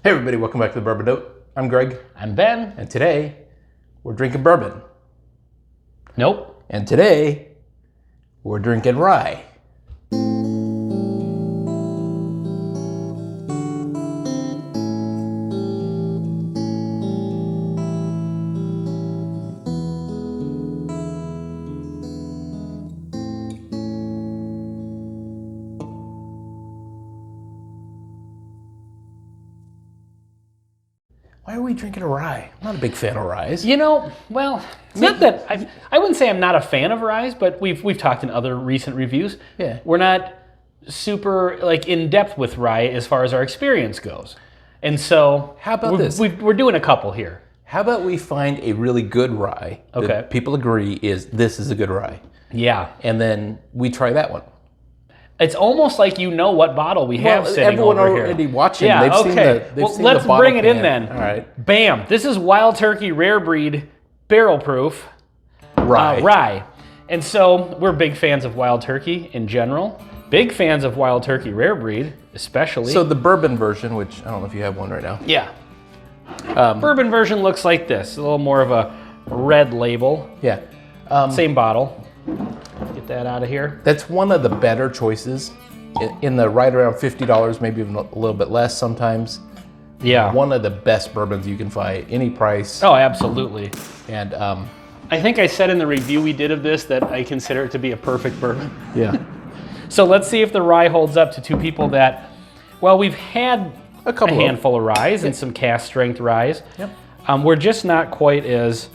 Hey everybody, welcome back to the Bourbon Note. I'm Greg. I'm Ben. And today, we're drinking bourbon. Nope. And today, we're drinking rye. Why are we drinking a rye? I'm not a big fan of rye. You know, well, it's not that I wouldn't say I'm not a fan of rye, but we've talked in other recent reviews. Yeah. We're not super in depth with rye as far as our experience goes, and so How about this? We're doing a couple here. How about we find a really good rye that people agree this is a good rye, Yeah. and then we try that one. It's almost like you know what bottle we have sitting everyone over here. already watching. Yeah, They've seen okay. the Well, let's bring it in then. All right. Bam. This is Wild Turkey Rare Breed Barrel Proof rye. And so we're big fans of Wild Turkey in general. Big fans of Wild Turkey Rare Breed, especially. So the bourbon version, which I don't know if you have one right now. Yeah. Bourbon version looks like this. A little more of a red label. Yeah. Same bottle. Get that out of here. That's one of the better choices in the right around $50, maybe even a little bit less sometimes. Yeah. One of the best bourbons you can find at any price. Oh, absolutely. And I think I said in the review we did of this that I consider it to be a perfect bourbon. yeah, So let's see if the rye holds up to two people that, well, we've had a handful of ryes and some cast strength ryes. Yep. We're just not quite as...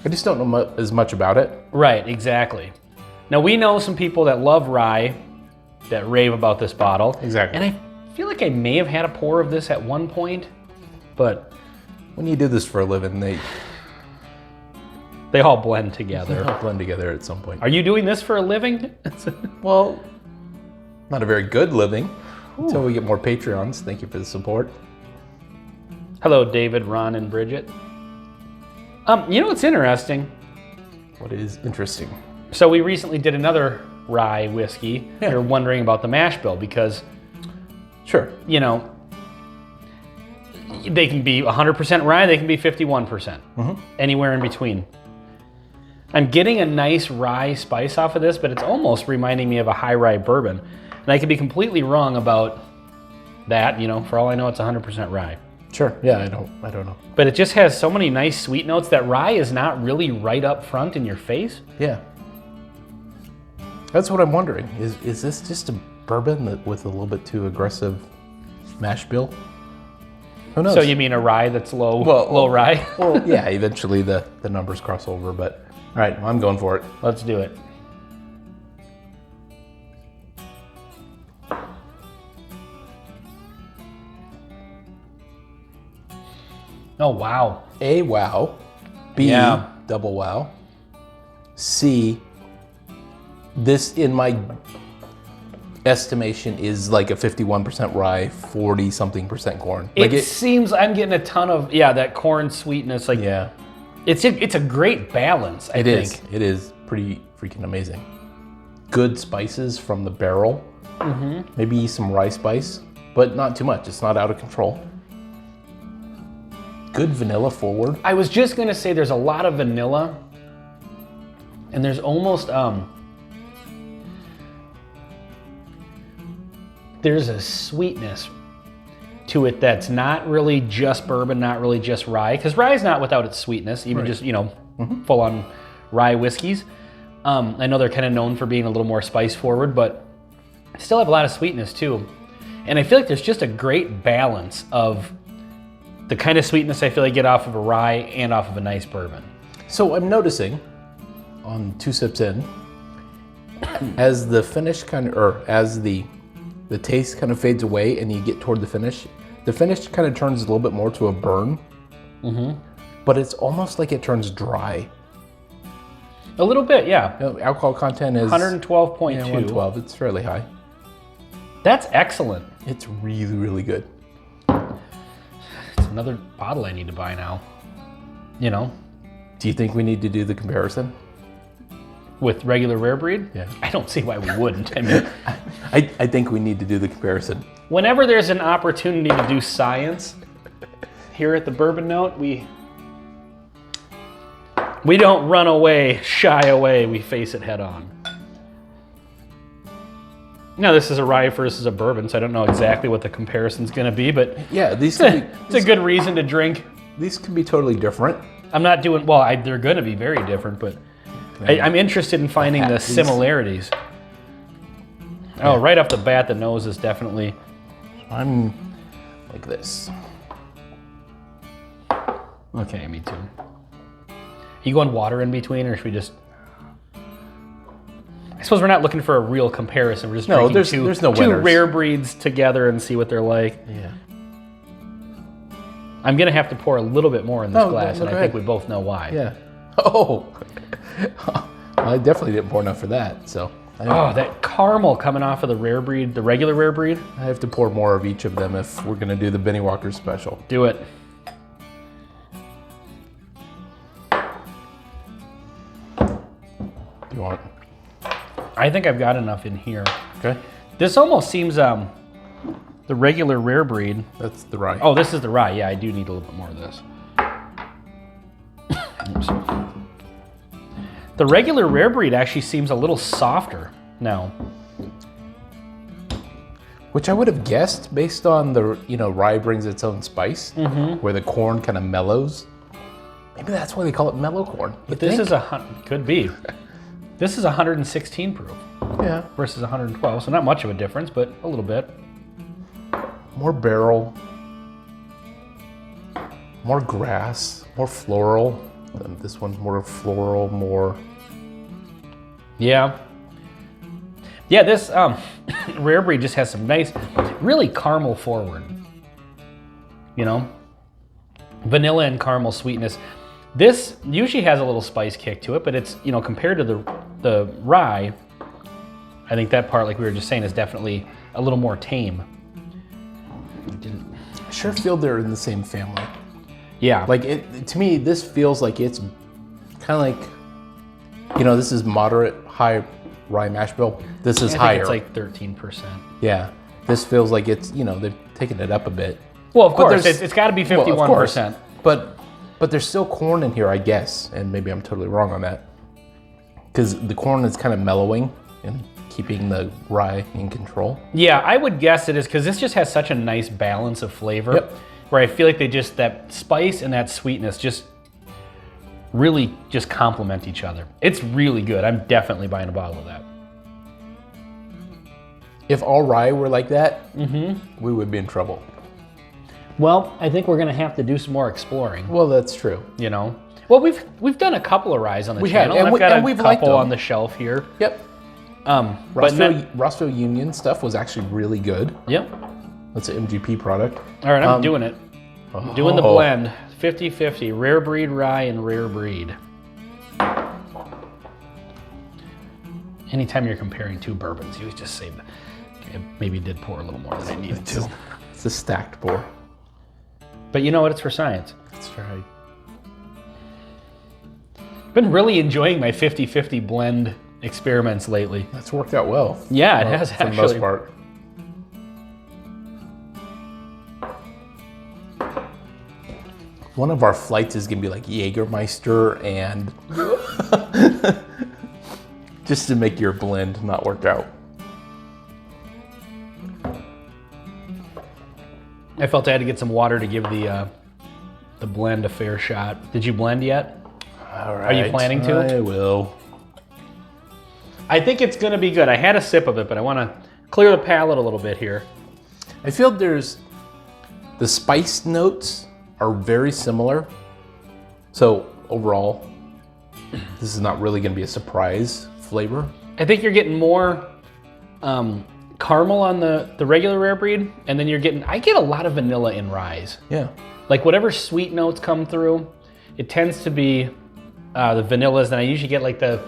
I just don't know as much about it. Right, exactly. Now we know some people that love rye that rave about this bottle. Exactly. And I feel like I may have had a pour of this at one point, but When you do this for a living, they all blend together. all blend together at some point. Are you doing this for a living? Well, not a very good living until we get more Patreons. Thank you for the support. Hello, David, Ron, and Bridget. You know what's interesting? What is interesting? So we recently did another rye whiskey. Yeah. You're wondering about the mash bill because, Sure. you know, they can be 100% rye, they can be 51%. Anywhere in between. I'm getting a nice rye spice off of this, but it's almost reminding me of a high rye bourbon. And I could be completely wrong about that, you know, for all I know it's 100% rye. Sure. Yeah, I don't know. But it just has so many nice sweet notes that rye is not really right up front in your face. Yeah. That's what I'm wondering. Is this just a bourbon with a little bit too aggressive mash bill? Who knows? So you mean a rye that's low rye? Well, yeah, eventually the numbers cross over, but all right, I'm going for it. Let's do it. Oh, wow. A, wow. B, Yeah. double wow. C, this in my estimation is like a 51% rye, 40 something percent corn. It seems I'm getting a ton of, that corn sweetness. Like, yeah, it's a great balance, I think. It is pretty freaking amazing. Good spices from the barrel. Maybe some rye spice, but not too much. It's not out of control. Good vanilla forward. I was just gonna say there's a lot of vanilla, and there's almost there's a sweetness to it that's not really just bourbon, not really just rye, because rye is not without its sweetness, even just full on rye whiskeys. I know they're kind of known for being a little more spice forward, but still have a lot of sweetness too. And I feel like there's just a great balance of the kind of sweetness I feel I get off of a rye and off of a nice bourbon. So I'm noticing on 2 sips in, as the finish as the taste kind of fades away and you get toward the finish kind of turns a little bit more to a burn. But it's almost like it turns dry. A little bit, yeah. You know, alcohol content is 112.2. Yeah, 112. It's fairly high. That's excellent. It's really, really good. It's another bottle I need to buy now. You know, Do you think we need to do the comparison? with regular rare breed? Yeah. I don't see why we wouldn't. I mean, I think we need to do the comparison. whenever there's an opportunity to do science, Here at the Bourbon Note, we don't run away, shy away, we face it head on. Now this is a rye versus a bourbon, so I don't know exactly what the comparison's gonna be, but yeah, these can be, it's a good reason to drink. These can be totally different. I'm not doing, well, they're gonna be very different, but I'm interested in finding the similarities. Oh, right off the bat, the nose is definitely... I'm like this. Okay, me too. You going water in between, or should we just... I suppose we're not looking for a real comparison. We're just drinking there's no two winners. rare breeds together and see what they're like. Yeah. I'm gonna have to pour a little bit more in this glass, and I think we both know why. Yeah. Oh. Well, I definitely didn't pour enough for that, so. Oh, that caramel coming off of the rare breed, the regular rare breed. I have to pour more of each of them if we're gonna do the Benny Walker special. Do it. You want? I think I've got enough in here. Okay. This almost seems the regular rare breed. That's the rye. Oh, this is the rye. Yeah, I do need a little bit more of this. Oops. The regular rare breed actually seems a little softer now. Which I would have guessed based on the, rye brings its own spice, where the corn kind of mellows. Maybe that's why they call it mellow corn. But this is could be. This is 116 proof. Yeah. Versus 112, so not much of a difference, but a little bit. More barrel, more grass, more floral. This one's more floral, more... Yeah. Yeah, this rare breed just has some nice, really caramel forward. Vanilla and caramel sweetness. This usually has a little spice kick to it, but it's, compared to the rye, I think that part, like we were just saying, is definitely a little more tame. I sure feel they're in the same family. Yeah. Like, to me, this feels like it's kind of like, this is moderate, high rye mash bill. This is higher. It's like 13%. Yeah. This feels like it's, they're taking it up a bit. Well, of course, it's got to be 51%. But there's still corn in here, I guess, and maybe I'm totally wrong on that. Because the corn is kind of mellowing and keeping the rye in control. Yeah, I would guess it is, because this just has such a nice balance of flavor. Yep. Where I feel like that spice and that sweetness just really just complement each other. It's really good. I'm definitely buying a bottle of that. If all rye were like that, we would be in trouble. Well, I think we're gonna have to do some more exploring. Well, that's true. Well, we've done a couple of ryes on the channel. and I've got we've a liked couple them. on the shelf here. Yep. Rossville Union stuff was actually really good. Yep. That's an MGP product. All right, I'm doing it. I'm doing the blend. 50-50, rare breed rye and rare breed. Anytime you're comparing two bourbons, you just say, okay, maybe did pour a little more than I needed to. It's a stacked pour. But you know what? It's for science. That's right. I've been really enjoying my 50-50 blend experiments lately. That's worked out well. Yeah, it has for actually. the most part. One of our flights is gonna be like Jägermeister and just to make your blend not work out. I felt I had to get some water to give the blend a fair shot. Did you blend yet? All right. Are you planning to? I will. I think it's gonna be good. I had a sip of it, but I wanna clear the palate a little bit here. I feel the spice notes are very similar. So overall, this is not really gonna be a surprise flavor. I think you're getting more caramel on the regular rare breed, and then I get a lot of vanilla in ryes. Yeah. Like whatever sweet notes come through, it tends to be the vanillas, and I usually get like the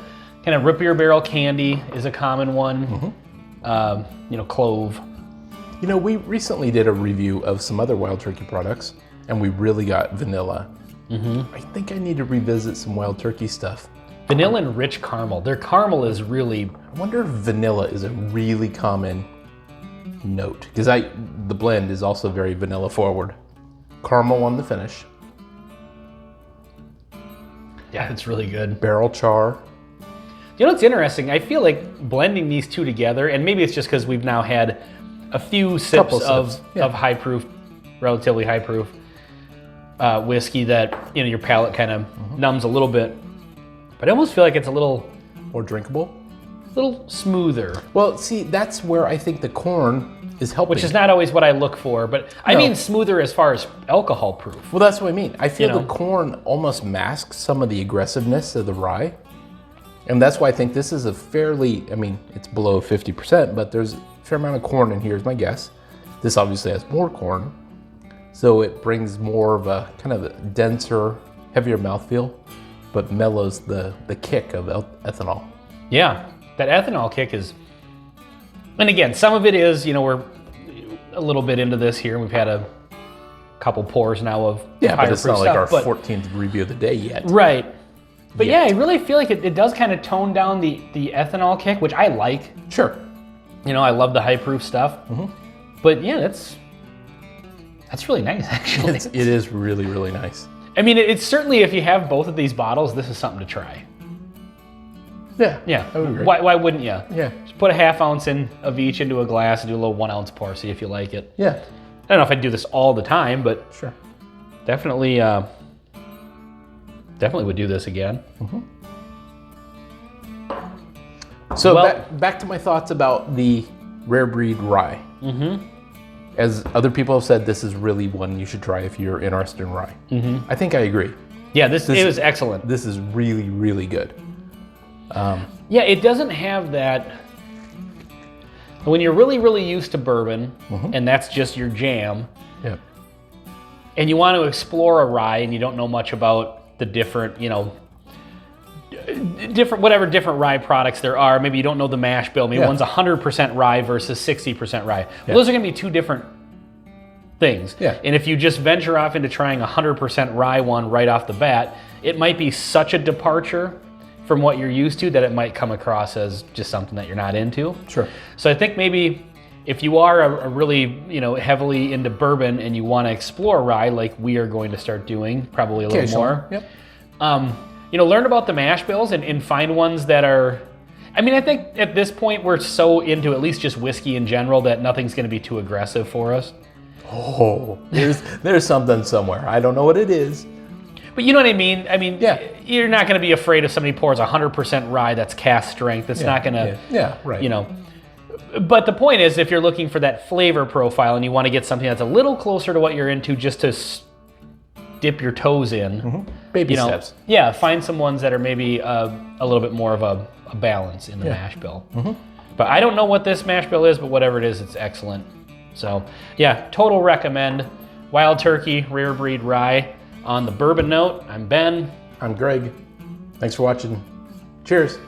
kind of root beer barrel candy is a common one. Clove. We recently did a review of some other Wild Turkey products, and we really got vanilla. I think I need to revisit some Wild Turkey stuff. Vanilla and rich caramel. Their caramel is really... I wonder if vanilla is a really common note, because the blend is also very vanilla forward. caramel on the finish. Yeah, it's really good. Barrel char. You know what's interesting? I feel like blending these two together, and maybe it's just because we've now had a few sips of high proof, relatively high proof whiskey that your palate kind of numbs a little bit. But I almost feel like it's a little more drinkable, a little smoother. Well, see, that's where I think the corn is helping. Which is not always what I look for, but I mean smoother as far as alcohol proof. Well, that's what I mean. I feel the corn almost masks some of the aggressiveness of the rye. And that's why I think this is a fairly, I mean, it's below 50%, but there's a fair amount of corn in here is my guess. This obviously has more corn. So it brings more of a kind of a denser, heavier mouthfeel, but mellows the kick of ethanol. Yeah, that ethanol kick is, and again, some of it is, we're a little bit into this here. We've had a couple pours now of but it's not like our 14th review of the day yet. Right. But yeah, I really feel like it does kind of tone down the ethanol kick, which I like. Sure. I love the high proof stuff. But yeah, that's really nice, actually. It is really, really nice. I mean, it's certainly, if you have both of these bottles, this is something to try. Yeah. I would agree. Why wouldn't you? Yeah. Just put a ½ ounce of each into a glass and do a little 1 ounce pour, see if you like it. Yeah. I don't know if I'd do this all the time, but sure. Definitely would do this again. So back to my thoughts about the rare breed rye. As other people have said, this is really one you should try if you're interested in rye. I think I agree. Yeah, it was excellent. This is really, really good. Yeah, it doesn't have that. When you're really, really used to bourbon, and that's just your jam, and you want to explore a rye and you don't know much about the different, different rye products there are. Maybe you don't know the mash bill. Maybe one's 100% rye versus 60% rye. Well, those are going to be two different things. And if you just venture off into trying 100% rye one right off the bat, it might be such a departure from what you're used to that it might come across as just something that you're not into. Sure. So I think maybe if you are a really, heavily into bourbon and you want to explore rye, like we are going to start doing, probably a little more. Learn about the mash bills and find ones that are, I think at this point we're so into at least just whiskey in general that nothing's going to be too aggressive for us. Oh, there's something somewhere. I don't know what it is. But you know what I mean? You're not going to be afraid if somebody pours 100% rye that's cask strength. It's not going to, right. But the point is, if you're looking for that flavor profile and you want to get something that's a little closer to what you're into just to dip your toes in. Baby steps. Yeah, find some ones that are maybe a little bit more of a balance in the mash bill. But I don't know what this mash bill is, but whatever it is, it's excellent. So yeah, total recommend. Wild Turkey Rare Breed Rye. On the bourbon note, I'm Ben. I'm Greg. Thanks for watching. Cheers.